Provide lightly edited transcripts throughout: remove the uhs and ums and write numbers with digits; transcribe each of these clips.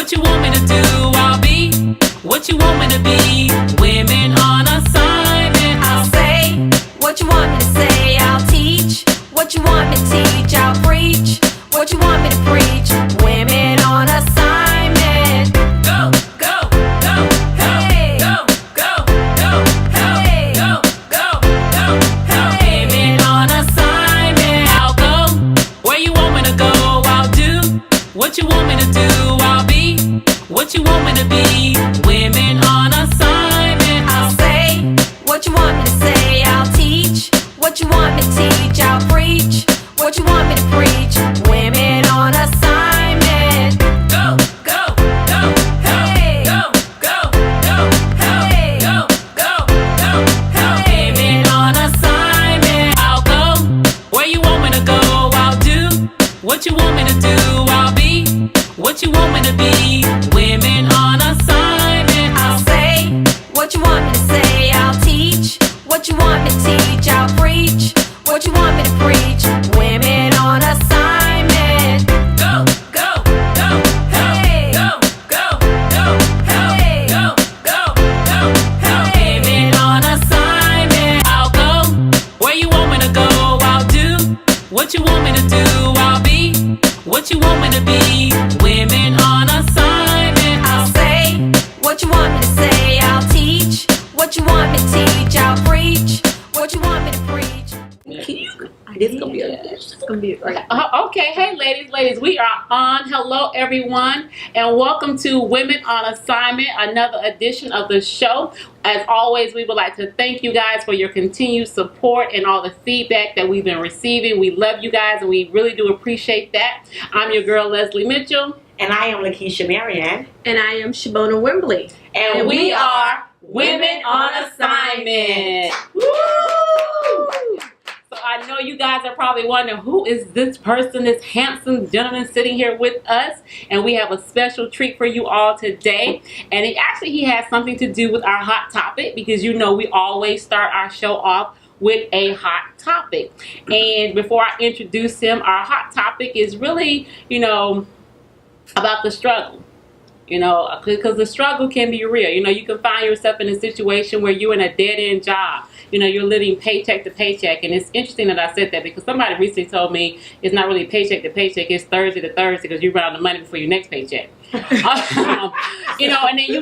What you want me to do, I'll be. What you want me to be, women on assignment. I'll say what you want me to say, I'll teach. What you want me to teach, I'll preach. What you want me to preach, women on assignment. Go, go, go, go, Hey. go, go, go, go, Hey. go, go, go, go. Women on assignment. I'll go where you want me to go. I'll do what you want me to do. I'll be what you want me to be. Women on assignment. I'll say what you want me to say, I'll teach. What you want me to teach, I'll preach. What you want me to preach, women on assignment. Go, go, go, go, Hey. go, go, go, go, Hey. go, go, go, go. Hey. Women on assignment. I'll go where you want me to go. I'll do what you want me to do. I'll be what you want me to be. Women on assignment. I'll say what you want me to say, I'll teach. What you want me to teach, I'll preach. What you want me to preach, women on assignment. Go, go, go, go, Hey. go, go, go, go, Hey. go, go, go, go. Hey. Women on assignment. I'll go where you want me to go. I'll do what you want me to do. I'll be what you want me to be. Women on assignment. I'll say what you want me to say, I'll teach. What you want me to teach, I'll preach. What you want me to preach. It's gonna be great. Okay, hey ladies, we are on. Hello everyone, and welcome to Women on Assignment, another edition of the show. As always, we would like to thank you guys for your continued support and all the feedback that we've been receiving. We love you guys, and we really do appreciate that. I'm your girl, Leslie Mitchell. And I am Lakeisha, Marion. And I am Shamonia Wimberly. And we are Women on Assignment. Woo! So I know you guys are probably wondering, who is this person, this handsome gentleman sitting here with us? And we have a special treat for you all today. And he has something to do with our hot topic, because you know we always start our show off with a hot topic. And before I introduce him, our hot topic is really, about the struggle. Because the struggle can be real. You can find yourself in a situation where you're in a dead-end job. You're living paycheck to paycheck. And it's interesting that I said that, because somebody recently told me it's not really paycheck to paycheck, it's Thursday to Thursday, because you run out of money before your next paycheck. And then you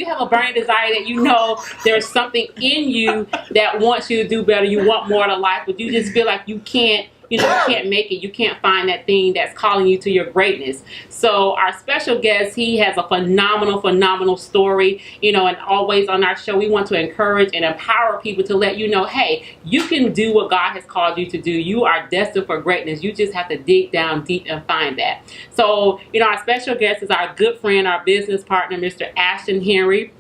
have a burning desire that there's something in you that wants you to do better. You want more out of life, but you just feel like you can't make it. You can't find that thing that's calling you to your greatness. So our special guest, he has a phenomenal story, and always on our show, we want to encourage and empower people to let you know, hey, you can do what God has called you to do. You are destined for greatness. You just have to dig down deep and find that. So, our special guest is our good friend, our business partner, Mr. Ashton Henry.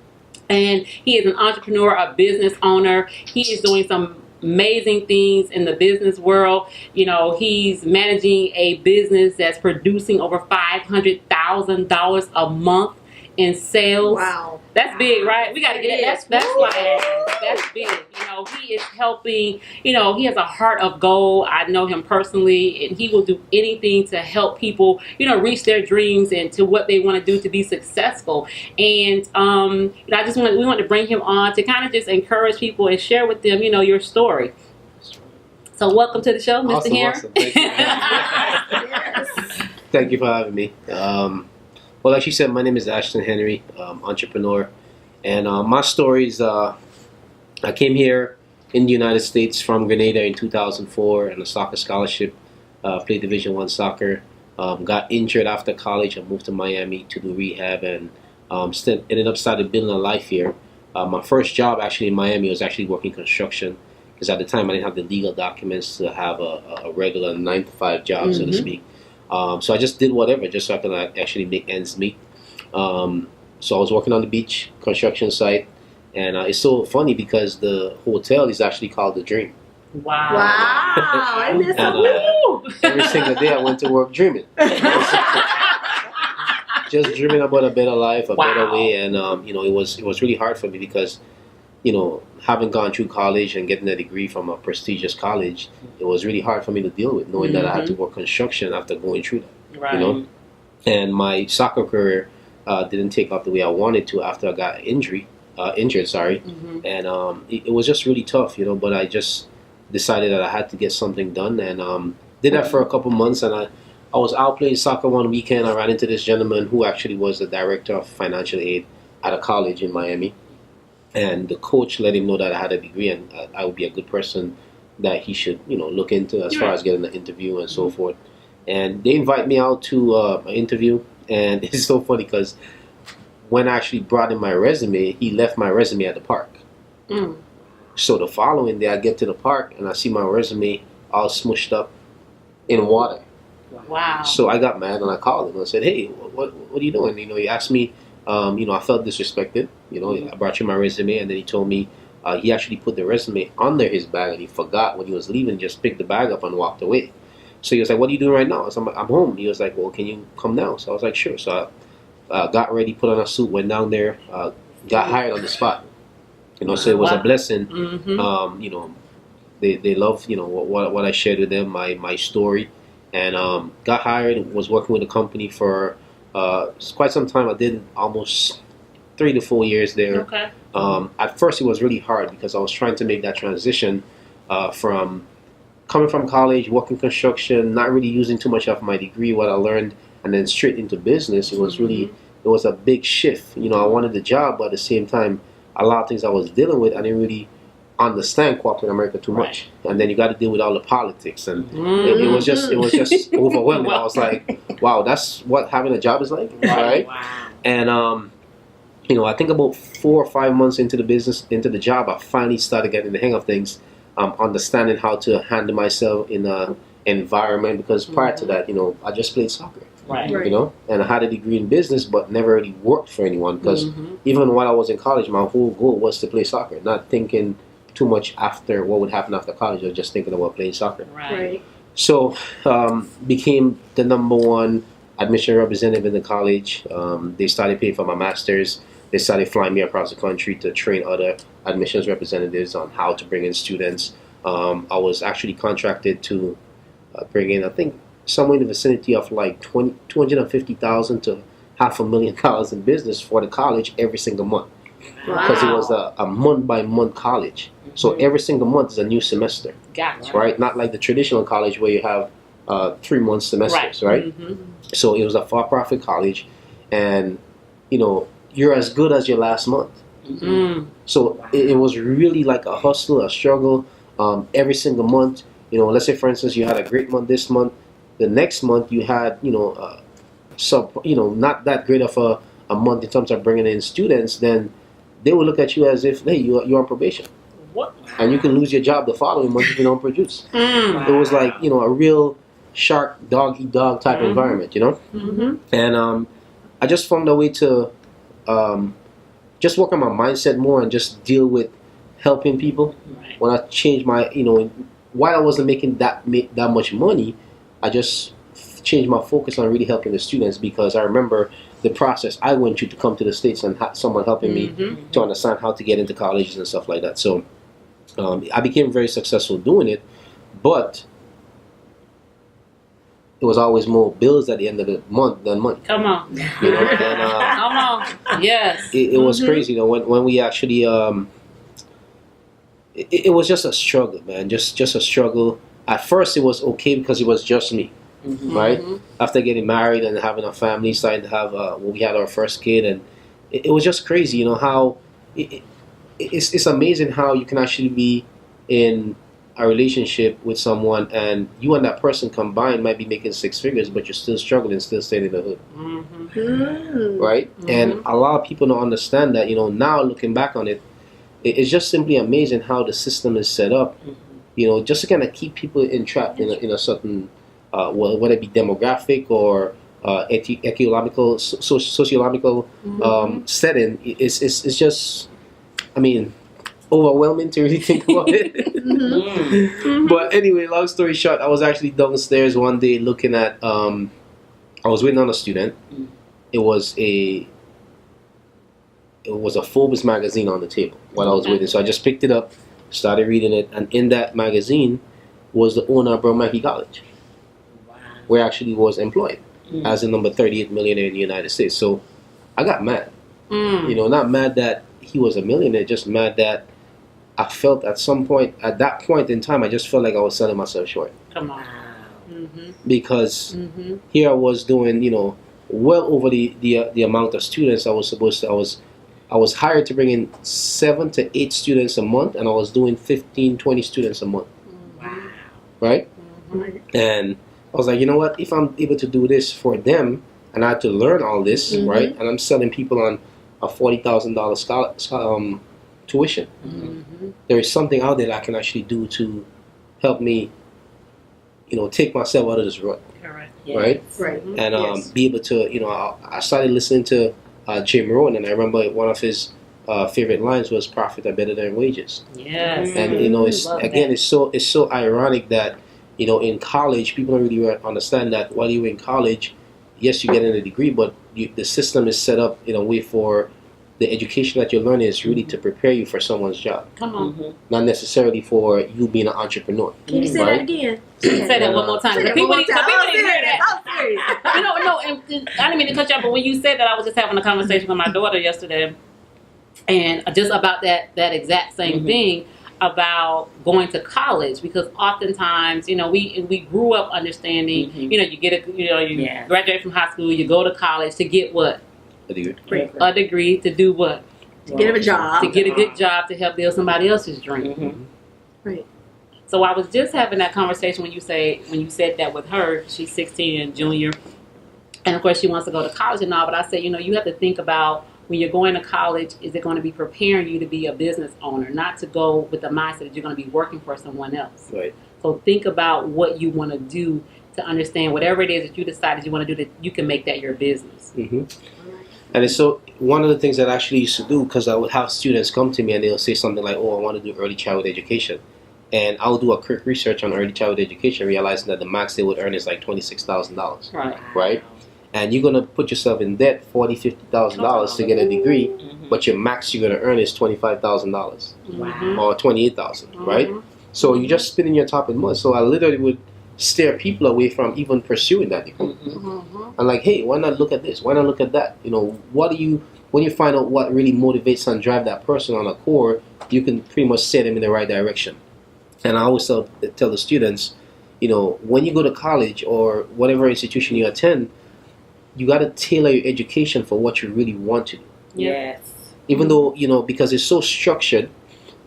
And he is an entrepreneur, a business owner. He is doing some amazing things in the business world. He's managing a business that's producing over $500,000 a month in sales. Wow. That's big, right? We got to get it. That's big. He is helping, he has a heart of gold. I know him personally, and he will do anything to help people, reach their dreams and to what they want to do to be successful. And, we want to bring him on to kind of just encourage people and share with them, your story. So welcome to the show, Mr. Henry. Awesome. Thank you. Thank you for having me. Well, like she said, my name is Ashton Henry, entrepreneur. And my story is I came here in the United States from Grenada in 2004 on a soccer scholarship, played Division I soccer, got injured after college and moved to Miami to do rehab, and ended up starting building a life here. My first job actually in Miami was actually working construction, because at the time I didn't have the legal documents to have a regular 9-to-5 job, so to speak. So I just did whatever just so I could actually make ends meet. So I was working on the beach, construction site, and it's so funny because the hotel is actually called The Dream. Wow. Wow. Isn't And every single day I went to work dreaming. Just dreaming about a better life, a better way, and it was really hard for me because, having gone through college and getting a degree from a prestigious college, it was really hard for me to deal with, knowing that I had to work construction after going through that. Right. and my soccer career didn't take off the way I wanted to after I got injured. Sorry, and it was just really tough, But I just decided that I had to get something done, and did that for a couple months. And I was out playing soccer one weekend. I ran into this gentleman who actually was the director of financial aid at a college in Miami, and the coach let him know that I had a degree and I would be a good person that he should, look into as far as getting an interview and so forth. And they invite me out to an interview, and it's so funny because when I actually brought in my resume, he left my resume at the park. So the following day, I get to the park and I see my resume all smushed up in water. Wow. So I got mad and I called him and I said, "Hey, what are you doing?" He asked me, I felt disrespected. I brought you my resume, and then he told me he actually put the resume under his bag and he forgot when he was leaving, just picked the bag up and walked away. So he was like, "What are you doing right now?" I said, "I'm home." He was like, "Well, can you come now?" So I was like, "Sure." So I got ready, put on a suit, went down there, got hired on the spot. So it was a blessing. They love, what I shared with them, my story, and got hired. Was working with the company for quite some time. I did almost 3 to 4 years there. Okay. At first, it was really hard because I was trying to make that transition from coming from college, working construction, not really using too much of my degree, what I learned, and then straight into business. It was really, it was a big shift. I wanted the job, but at the same time, a lot of things I was dealing with, I didn't really understand corporate America too much. And then you got to deal with all the politics, and it was just overwhelming. I was like, wow, that's what having a job is like, right? Wow. And I think about 4 or 5 months into the job, I finally started getting the hang of things, understanding how to handle myself in a environment, because prior to that, I just played soccer. Right. And I had a degree in business, but never really worked for anyone, because even while I was in college, my whole goal was to play soccer, not thinking too much after what would happen after college. I was just thinking about playing soccer. Right. So became the #1 admission representative in the college. They started paying for my master's. They started flying me across the country to train other admissions representatives on how to bring in students. I was actually contracted to bring in, I think, somewhere in the vicinity of like $250,000 to $500,000 in business for the college every single month. Because it was a month-by-month college. So every single month is a new semester. Gotcha. Right? Not like the traditional college where you have 3-month semesters, right? So it was a for-profit college, and you're as good as your last month. So it was really like a hustle, a struggle, every single month. Let's say, for instance, you had a great month this month. The next month you had, not that great of a month in terms of bringing in students. Then they will look at you as if, hey, you're on probation. What? And you can lose your job the following month if you don't produce. It was like, a real shark, dog-eat-dog type environment, And I just found a way to just work on my mindset more and just deal with helping people. Right. When I changed my, while I wasn't making that much money, I just changed my focus on really helping the students, because I remember the process I went through to come to the States and had someone helping me to understand how to get into colleges and stuff like that. So I became very successful doing it, but it was always more bills at the end of the month than money. Come on. And, Come on. Yes. It was crazy, when we actually, it was just a struggle, man, just a struggle. At first it was okay because it was just me. Right? After getting married and having a family, starting to have, we had our first kid, and it was just crazy, how it's amazing how you can actually be in a relationship with someone and you and that person combined might be making 6 figures, but you're still struggling, still staying in the hood. Right? And a lot of people don't understand that, now looking back on it, it's just simply amazing how the system is set up, just to kind of keep people entrapped in a certain, whether it be demographic or ecological, sociological setting. It's just, overwhelming to really think about it. But anyway, long story short, I was actually downstairs one day looking at, I was waiting on a student. It was a Forbes magazine on the table while I was waiting. So I just picked it up, started reading it, and in that magazine was the owner of Mmghtv College, where I actually was employed. as the number 38 millionaire in the United States. So I got mad. You know, not mad that he was a millionaire, just mad that I felt at that point in time, I just felt like I was selling myself short. Come on. Because here I was doing, you know, well over the amount of students I was supposed to. I was hired to bring in 7 to 8 students a month, and I was doing 15, 20 students a month. Wow. Right? And I was like, you know what? If I'm able to do this for them, and I had to learn all this, right? And I'm selling people on a $40,000 tuition. There is something out there that I can actually do to help me, you know, take myself out of this rut. Right? Right. And be able to, you know, I started listening to Jim Rohn, and I remember one of his favorite lines was "Profit are better than wages." Yes. And you know, it's so ironic that, you know, in college people don't really understand that while you're in college, yes, you get a degree, but the system is set up in a way for the education that you're learning is really to prepare you for someone's job. Come on. Not necessarily for you being an entrepreneur. Can you say that again? Say that one more time. Say that People one need more to time. hear that. I'm serious. No, and I didn't mean to cut you off, but when you said that, I was just having a conversation with my daughter yesterday, and just about that exact same thing about going to college, because oftentimes, you know, we grew up understanding, you know, you graduate from high school, you go to college to get what? A degree. A degree to do what? To get a job. To get a good job to help build somebody else's dream. Right. So I was just having that conversation when you said that with her. She's 16 and junior, and of course she wants to go to college and all. But I said, you know, you have to think about when you're going to college, is it going to be preparing you to be a business owner, not to go with the mindset that you're going to be working for someone else. Right. So think about what you want to do to understand whatever it is that you decided you want to do, that you can make that your business. And it's so one of the things that I actually used to do, because I would have students come to me and they'll say something like, "Oh, I want to do early childhood education," and I'll do a quick research on early childhood education, realizing that the max they would earn is like $26,000. Right. And you're gonna put yourself in debt $50,000 to get a degree, but your max you're gonna earn is $25,000 or $28,000, right? So you're just spinning your top in mud. So I literally would steer people away from even pursuing that degree. I'm like, hey, why not look at this? Why not look at that? You know, when you find out what really motivates and drive that person on a core, you can pretty much set them in the right direction. And I always tell the students, you know, when you go to college or whatever institution you attend, you got to tailor your education for what you really want to do. Yes. Even though, you know, because it's so structured,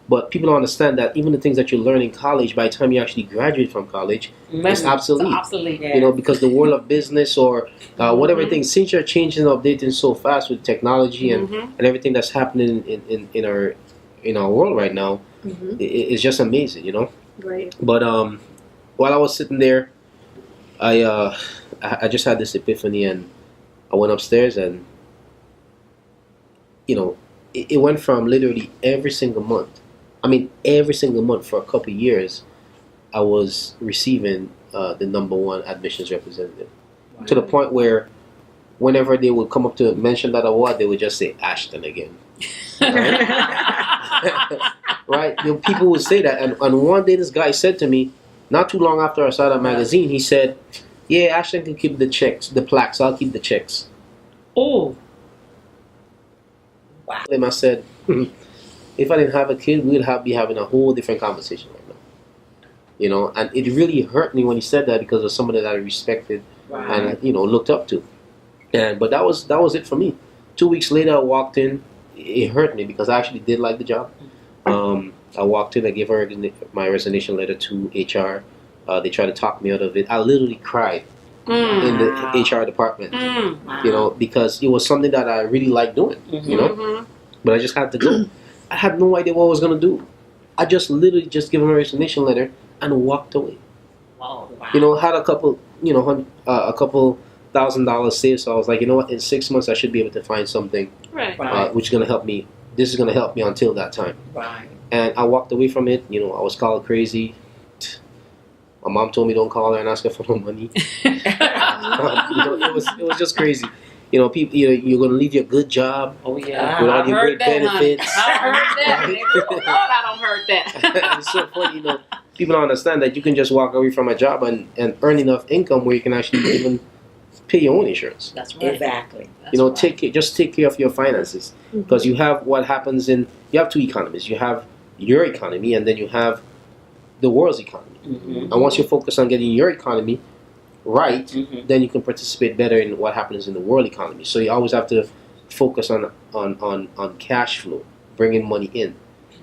but people don't understand that even the things that you learn in college, by the time you actually graduate from college, it's obsolete. It's obsolete. You know, because the world of business or whatever thing, since you're changing and updating so fast with technology and everything that's happening in our world right now, it's just amazing, you know. Right. But while I was sitting there, I just had this epiphany, and I went upstairs, and you know, it went from literally every single month for a couple of years, I was receiving the #1 admissions representative. To the point where whenever they would come up to mention that award, they would just say Ashton again. Right? You know, people would say that, and one day this guy said to me, not too long after I saw that magazine, he said, "Yeah, Ashton can keep the checks, the plaques. I'll keep the checks." Oh. Wow. And I said, if I didn't have a kid, we'd be having a whole different conversation right now. You know, and it really hurt me when he said that, because of somebody that I respected and, you know, looked up to. But that was it for me. 2 weeks later, I walked in. It hurt me because I actually did like the job. I walked in. I gave her my resignation letter to HR. They tried to talk me out of it. I literally cried in the HR department, you know, because it was something that I really liked doing, you know. But I just had to go. I had no idea what I was gonna do. I just literally just gave him a resignation letter and walked away. Wow. You know, had a couple $1,000 saved, so I was like, you know what? In 6 months, I should be able to find something, which is gonna help me. This is gonna help me until that time. Right. And I walked away from it. You know, I was called crazy. My mom told me don't call her and ask her for no money. You know, it was just crazy. You know, people. You know, you're gonna leave your good job. Oh yeah, with all your great benefits. I heard that. Lord, I don't heard that. It's so funny. You know, people don't understand that you can just walk away from a job and earn enough income where you can actually even pay your own insurance. That's right. Exactly. You know, That's just take care of your finances, because you have what happens you have two economies. You have your economy, and then you have the world's economy. Mm-hmm. And once you focus on getting your economy right, Mm-hmm. then you can participate better in what happens in the world economy. So you always have to focus on cash flow, bringing money in,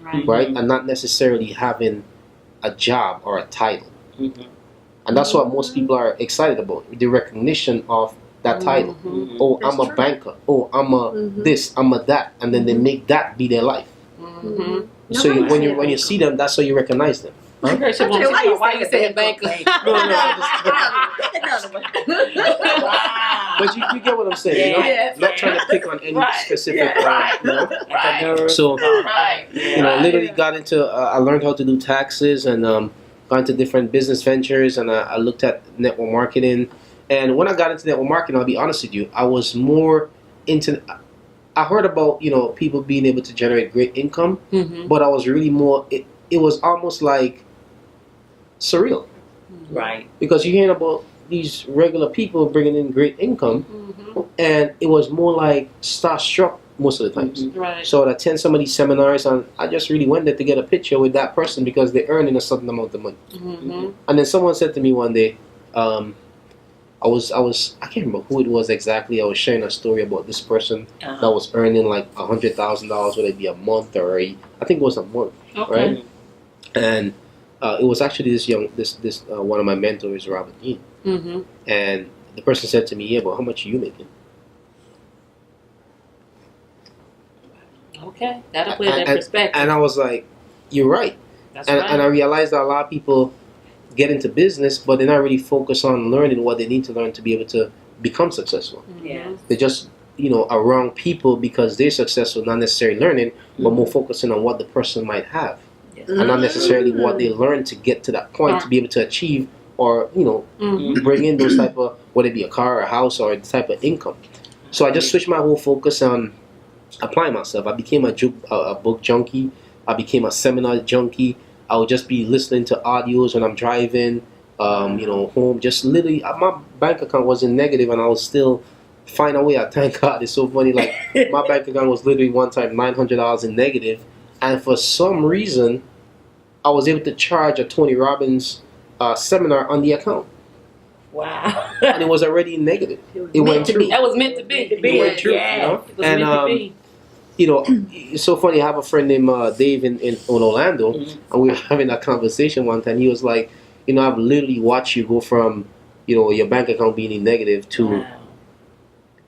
right. right, and not necessarily having a job or a title. Mm-hmm. And that's what most people are excited about, the recognition of that title. Mhm. Oh, That's I'm a true. banker. Oh, I'm a this, I'm a that. And then they make that be their life. Mhm. So Nobody when said you see them, that's how you recognize them. I'm very sure Okay, why you saying banker? No, Wow. But you get what I'm saying, you know? Yes. Not trying to pick on any Right. specific, Yeah. you know? Right. So, Right. you know, literally got into, I learned how to do taxes, and got into different business ventures, and I looked at network marketing. And when I got into network marketing, I'll be honest with you, I was more into, I heard about, you know, people being able to generate great income, Mhm. but I was really more, it was almost like surreal, Right. because you're hearing about these regular people bringing in great income, Mhm. and it was more like starstruck most of the times. Right. So I'd attend some of these seminars, and I just really went there to get a picture with that person because they're earning a certain amount of money. Mhm. And then someone said to me one day, I can't remember who it was exactly. I was sharing a story about this person Uh-huh. that was earning like $100,000, whether it be a month or I think it was a month, Okay. right? And it was actually this one of my mentors, Robert Dean, Mhm. and the person said to me, "Yeah, but how much are you making?" Okay. That'll put it in And- perspective. And I was like, "You're right." That's And, right. and I realized that a lot of people get into business, but they're not really focused on learning what they need to learn to be able to become successful. Mhm. Yeah. They're just, you know, around people because they're successful, not necessarily learning, but more focusing on what the person might have, Yes. and not necessarily what they learn to get to that point to be able to achieve, or, you know, Mhm. bring in those type of, whether it be a car or a house or the type of income. So I just switched my whole focus on applying myself. I became a book junkie. I became a seminar junkie. I would just be listening to audios when I'm driving, you know, home. Just literally, my bank account was in negative, and I was still find a way. I thank God. It's so funny. Like my bank account was literally one time $900 in negative, and for some reason, I was able to charge a Tony Robbins seminar on the account, Wow. and it was already in negative. It went to through. be. That was meant to be. It went through. Yeah. You know, It was and meant to be. you know, it's so funny. I have a friend named Dave in Orlando, Mhm. and we were having that conversation one time. He was like, you know, I've literally watched you go from, you know, your bank account being in negative to Wow.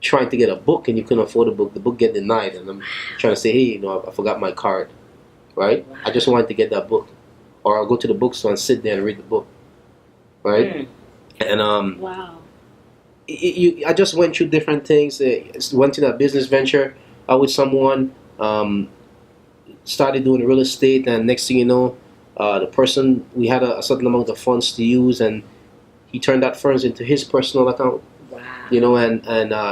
trying to get a book, and you couldn't afford a book. The book get denied, and I'm trying to say, hey, you know, I forgot my card, right? I just wanted to get that book, or I'll go to the bookstore and sit there and read the book, right? And Wow. I just went through different things. Went in a business venture with someone. Started doing real estate, and next thing you know, the person, we had a certain amount of funds to use, and he turned that funds into his personal account. Wow. You know, and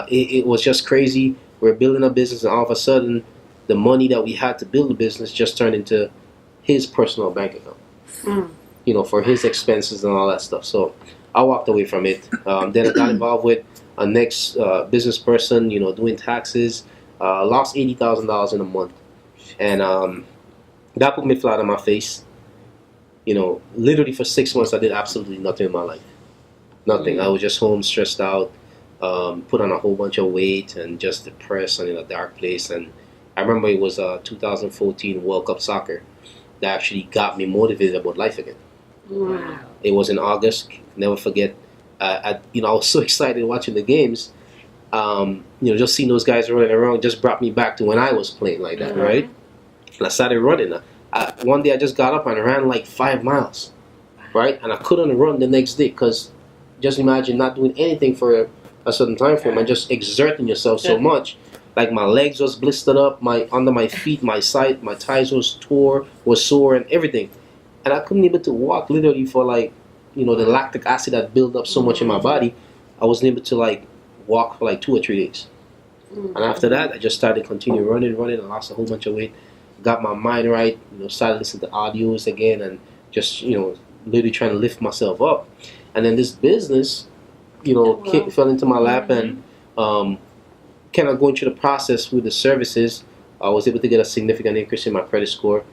it was just crazy. We're building a business, and all of a sudden, the money that we had to build the business just turned into his personal bank account. Mm. You know, for his expenses and all that stuff. So I walked away from it. Then I got involved with a next business person, you know, doing taxes. Lost $80,000 in a month, and that put me flat on my face. You know, literally for 6 months, I did absolutely nothing in my life. Nothing. I was just home, stressed out, put on a whole bunch of weight, and just depressed and in a dark place. And I remember it was 2014 World Cup soccer that actually got me motivated about life again. Wow. It was in August. Never forget. I was so excited watching the games. Just seeing those guys running around just brought me back to when I was playing like that, right? And I started running. One day I just got up and ran like 5 miles, right? And I couldn't run the next day because just imagine not doing anything for a certain time frame and just exerting yourself so much. Like my legs was blistered up, under my feet, my thighs was sore and everything. And I couldn't able to walk literally for the lactic acid that built up so much in my body. I wasn't able to walk for 2 or 3 days. And after that, I just started continue running. I lost a whole bunch of weight, got my mind right, started listening to audios again, and just, literally trying to lift myself up. And then this business, fell into my lap, and kind of going through the process with the services, I was able to get a significant increase in my credit score.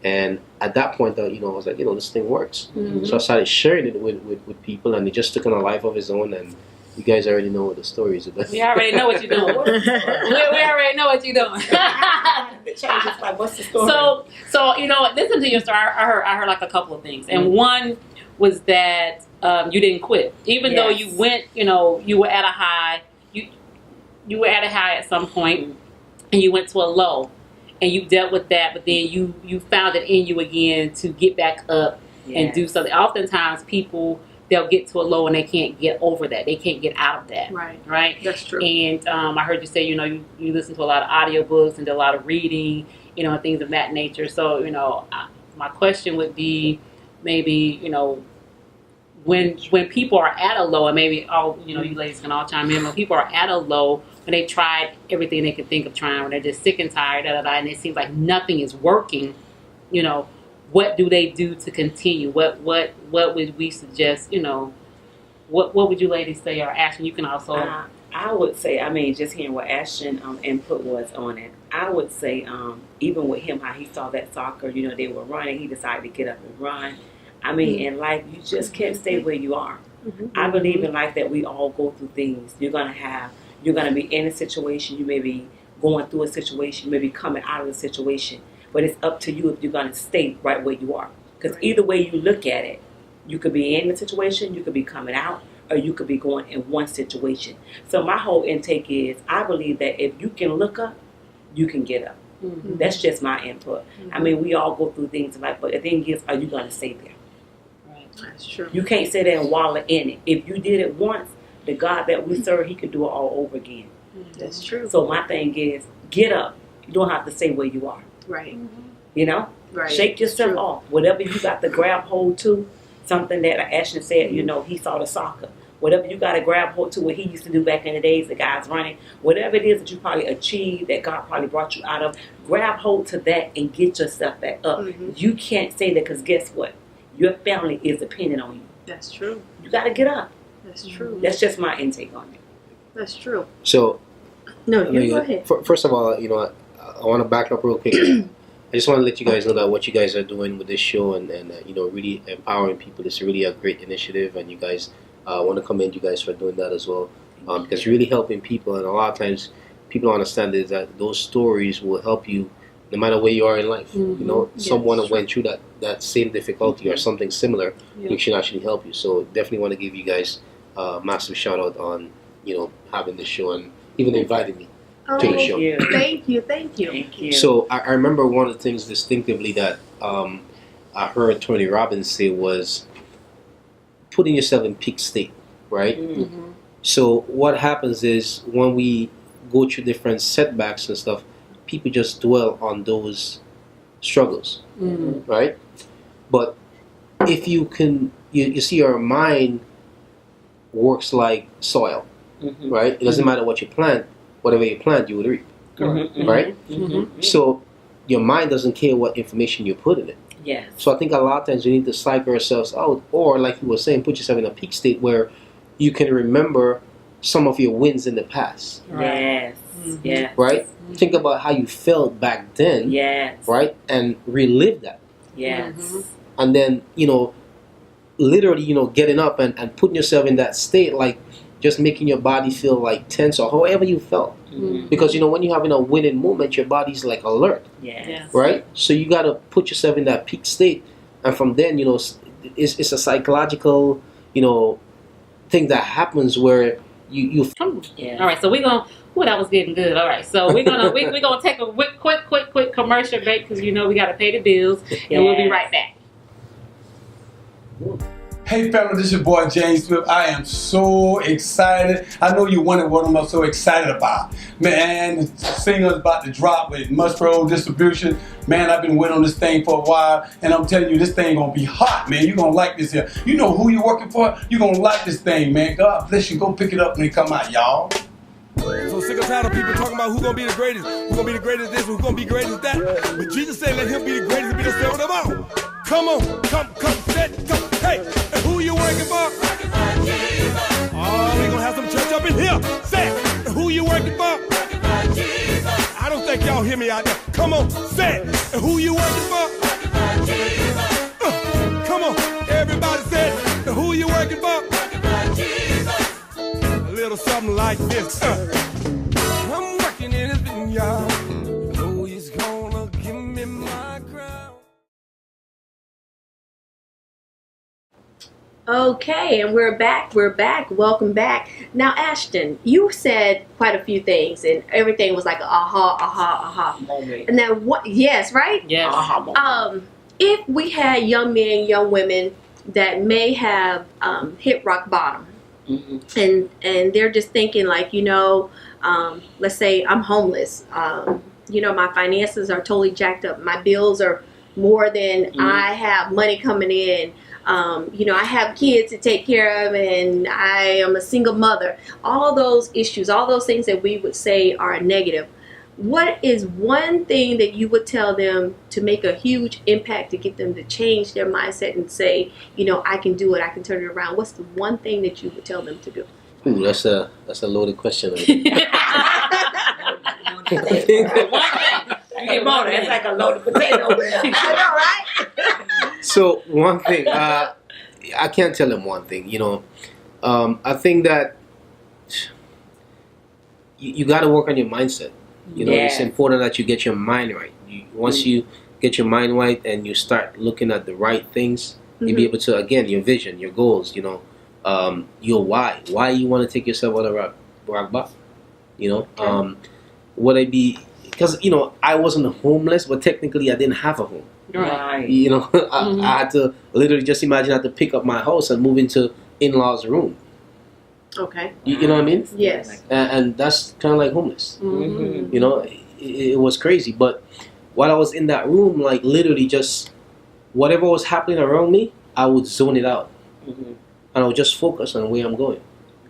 And at that point, I was like, this thing works. So I started sharing it with people, and it just took on a life of its own. And you guys already know what the story is about. We already know what you're doing. we already know what you're doing. The change is like, what's the story? So listen to your story. I heard like a couple of things, and one was that you didn't quit, even though you went. You were at a high. You were at a high at some point, and you went to a low. And you dealt with that, but then you found it in you again to get back up and do something. Oftentimes, people, they'll get to a low and they can't get over that. They can't get out of that. Right? That's true. And I heard you say, you listen to a lot of audiobooks and do a lot of reading, and things of that nature. So, my question would be maybe, when people are at a low, and maybe you ladies can all chime in, when people are at a low, when they tried everything they could think of trying, when they're just sick and tired, and it seems like nothing is working, what do they do to continue? What would we suggest? What would you ladies say, or Ashton? You can also. I would say, just hearing what Ashton input was on it, I would say, even with him, how he saw that soccer, they were running, he decided to get up and run. In life, you just can't stay where you are. I believe in life that we all go through things. You're going to be in a situation, you may be going through a situation, you may be coming out of a situation, but it's up to you if you're going to stay right where you are. Because either way you look at it, you could be in a situation, you could be coming out, or you could be going in one situation. So my whole intake is, I believe that if you can look up, you can get up. That's just my input. We all go through things in life, but the thing is, are you going to stay there? That's true. You can't sit there and wallow in it. If you did it once, the God that we serve, he could do it all over again. That's true. So my thing is, get up. You don't have to stay where you are. Right. Right. Shake yourself off. Whatever you got to grab hold to, something that Ashton said, he saw the soccer. Whatever you got to grab hold to, what he used to do back in the days, the guys running, whatever it is that you probably achieved, that God probably brought you out of, grab hold to that and get yourself back up. You can't stay there, because guess what? Your family is dependent on you. That's true. You got to get up. That's true. That's just my intake on it. That's true. So, no, you go ahead. First of all, I want to back up real quick. I just want to let you guys know that what you guys are doing with this show and really empowering people is really a great initiative, and you guys want to commend you guys for doing that as well, because you're really helping people, and a lot of times people don't understand is that those stories will help you no matter where you are in life. Someone went through that same difficulty or something similar, it should actually help you. So definitely want to give you guys a massive shout out on having this show and even inviting me to the show. Thank you. So I remember one of the things distinctively that I heard Tony Robbins say was putting yourself in peak state, right? So what happens is when we go through different setbacks and stuff, people just dwell on those struggles, right? But if you can, you see, your mind works like soil, right? It doesn't matter what you plant, whatever you plant, you will reap, right? So your mind doesn't care what information you put in it. Yes. So I think a lot of times we need to cycle ourselves out, or like you were saying, put yourself in a peak state where you can remember some of your wins in the past. Yes. Yes. Right? Think about how you felt back then. Yes. Right? And relive that. Yes. And then, literally, getting up and putting yourself in that state, like just making your body feel like tense or however you felt. Because, when you're having a winning moment, your body's like alert. Yes. Right? So you got to put yourself in that peak state. And from then, it's a psychological, thing that happens where you Yeah. All right, so we're going to, that was getting good. All right, so we're gonna take a quick commercial break, because we got to pay the bills, and we'll be right back. Hey family, this is your boy James Smith. I am so excited. I know you wondered what I'm so excited about. Man, the single's about to drop with Musgrove Distribution. Man, I've been waiting on this thing for a while, and I'm telling you, this thing gonna be hot, man. You're gonna like this here. You know who you're working for? You're gonna like this thing, man. God bless you. Go pick it up when it come out, y'all. So sick and tired of people talking about who's gonna be the greatest, who's gonna be the greatest this, who's gonna be greatest that. But Jesus said, let him be the greatest and be the seven of all. Come on, come, set, come, hey, and who you working for? Working for Jesus. Oh, we gonna have some church up in here. Say it. Who you working for? Working for Jesus. I don't think y'all hear me out there. Come on, say it. Who you working for? Working for Jesus. Come on, everybody say it. Who you working for? Working for Jesus. A little something like this. I'm working in his vineyard. Oh, he's gonna give me my crown. Okay, and we're back. Welcome back. Now, Ashton, you said quite a few things, and everything was like a aha Moment. And then what? Yes, right. Yes. Aha moment. If we had young men, young women that may have hit rock bottom, and they're just thinking like, let's say I'm homeless. My finances are totally jacked up. My bills are more than I have money coming in. I have kids to take care of, and I am a single mother. All those issues, all those things that we would say are negative. What is one thing that you would tell them to make a huge impact to get them to change their mindset and say, I can do it, I can turn it around? What's the one thing that you would tell them to do? Ooh, that's a loaded question. It's like a loaded potato. I know, right? So one thing, I can't tell them one thing. I think that you got to work on your mindset. It's important that you get your mind right. Once you get your mind right and you start looking at the right things, you'll be able to, again, your vision, your goals, your why you want to take yourself out of rock bottom. Would I be, because I wasn't homeless, but technically I didn't have a home. Right. I had to literally just imagine I had to pick up my house and move into in-laws' room. Okay. You know what I mean? Yes. And that's kind of like homeless. It was crazy. But while I was in that room, like literally just whatever was happening around me, I would zone it out. And I would just focus on where I'm going.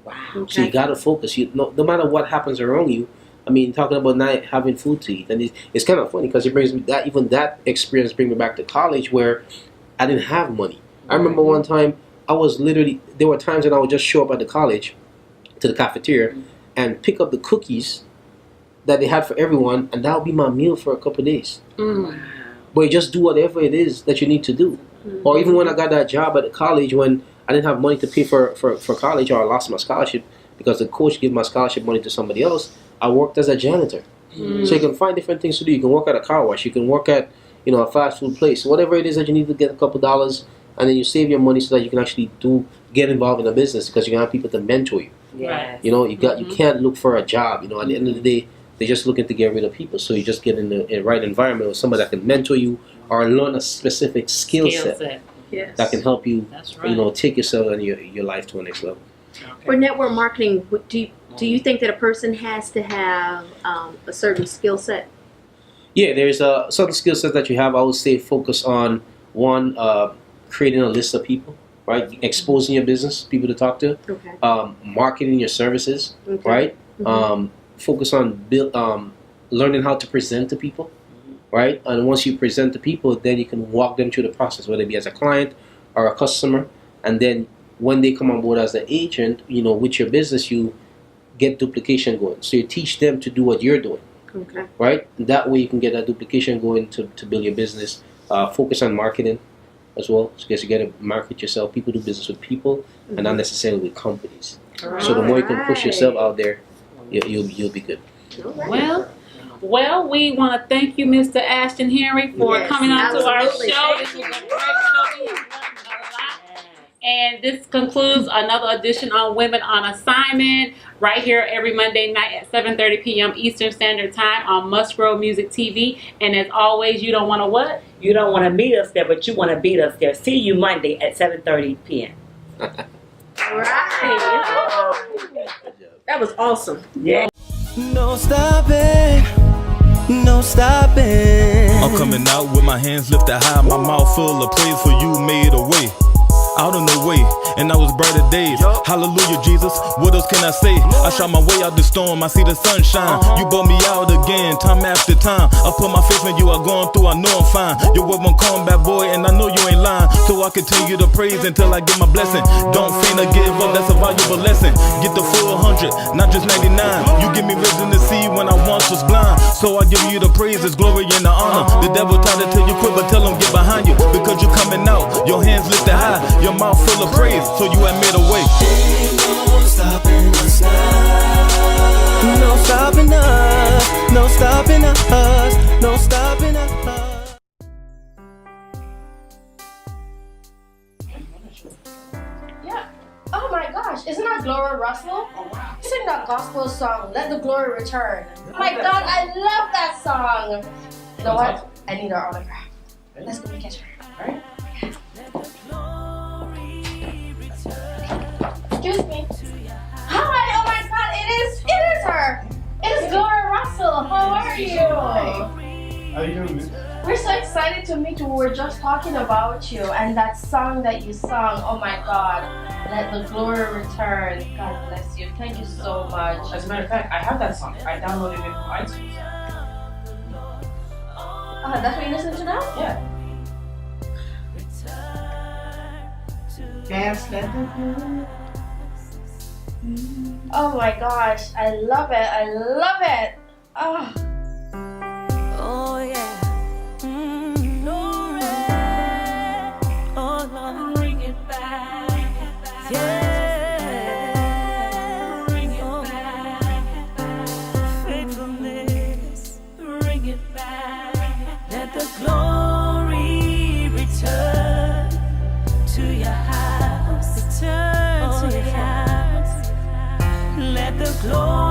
Wow. Okay. So you got to focus. No matter what happens around you. I mean, talking about not having food to eat, and it's kind of funny because it brings me that experience brings me back to college where I didn't have money. I remember one time there were times that I would just show up at the college to the cafeteria and pick up the cookies that they had for everyone, and that would be my meal for a couple of days. But you just do whatever it is that you need to do. Or even when I got that job at the college when I didn't have money to pay for college, or I lost my scholarship because the coach gave my scholarship money to somebody else, I worked as a janitor. So you can find different things to do. You can work at a car wash. You can work at a fast food place. Whatever it is that you need to get a couple dollars, and then you save your money so that you can actually get involved in a business because you can have people to mentor you. Yes. You can't look for a job. At the end of the day, they're just looking to get rid of people. So you just get in the right environment with somebody that can mentor you or learn a specific skill set Yes. that can help you, That's right. take yourself and your life to a next level. For network marketing, do you think that a person has to have a certain skill set? Yeah, there's a certain skill set that you have. I would say focus on one, creating a list of people, right? Exposing your business, people to talk to. Okay. Marketing your services, Okay. right? Focus on learning how to present to people, right? And once you present to people, then you can walk them through the process, whether it be as a client or a customer. And then when they come on board as an agent, with your business, you get duplication going. So you teach them to do what you're doing. Okay. Right? That way you can get that duplication going to build your business. Focus on marketing as well. So you got to market yourself. People do business with people and not necessarily with companies. So the more you can push yourself out there, you'll be good. Well, we want to thank you, Mr. Ashton Henry, for coming on to our absolutely. show. This was a great show. We have learned a lot. And this concludes another edition on Women on Assignment, right here every Monday night at 7:30 p.m. Eastern Standard Time on Musgrove Music TV. And as always, you don't want to what? You don't want to meet us there, but you want to beat us there. See you Monday at 7:30 p.m. All right. That was awesome. Yeah. No stopping, no stopping. I'm coming out with my hands lifted high, my mouth full of praise for you made a way. Out on the way, and I was brighter days. Hallelujah, Jesus, what else can I say? I shot my way out the storm, I see the sunshine. You brought me out again, time after time. I put my faith in you, are going through, I know I'm fine. Your word won't come back, boy, and I know you ain't lying. So I continue to praise until I get my blessing. Don't faint or give up, that's a valuable lesson. Get the full 100, not just 99. You give me vision to see when I once was blind. So I give you the praises, glory, and the honor. The devil tried to tell you quit, but tell him get behind you. Because you're coming out, your hands lifted high, your mouth full of praise, so you have made a way. No stopping us now. No stopping us. No stopping us. No stopping us. Yeah. Oh my gosh, isn't that Gloria Russell? He sang that gospel song, Let the Glory Return. Oh my god, I love that song. You know what? I need her autograph. Let's go catch her. Alright? Excuse me. Hi, oh my god, it is her. It is Gloria Russell. How are you? How you doing, man? We're so excited to meet you. We were just talking about you and that song that you sung. Oh my god. Let the glory return. God bless you. Thank you so much. As a matter of fact, I have that song. I downloaded it from iTunes. That's what you listen to now? Yeah. Dance, Oh my gosh. I love it. I love it. Oh. Oh yeah. Glory. Oh Lord, bring it back. Yeah. Bring it back. Faithfulness. Bring it back. Let the glory return to your house. Return to your house. Let the glory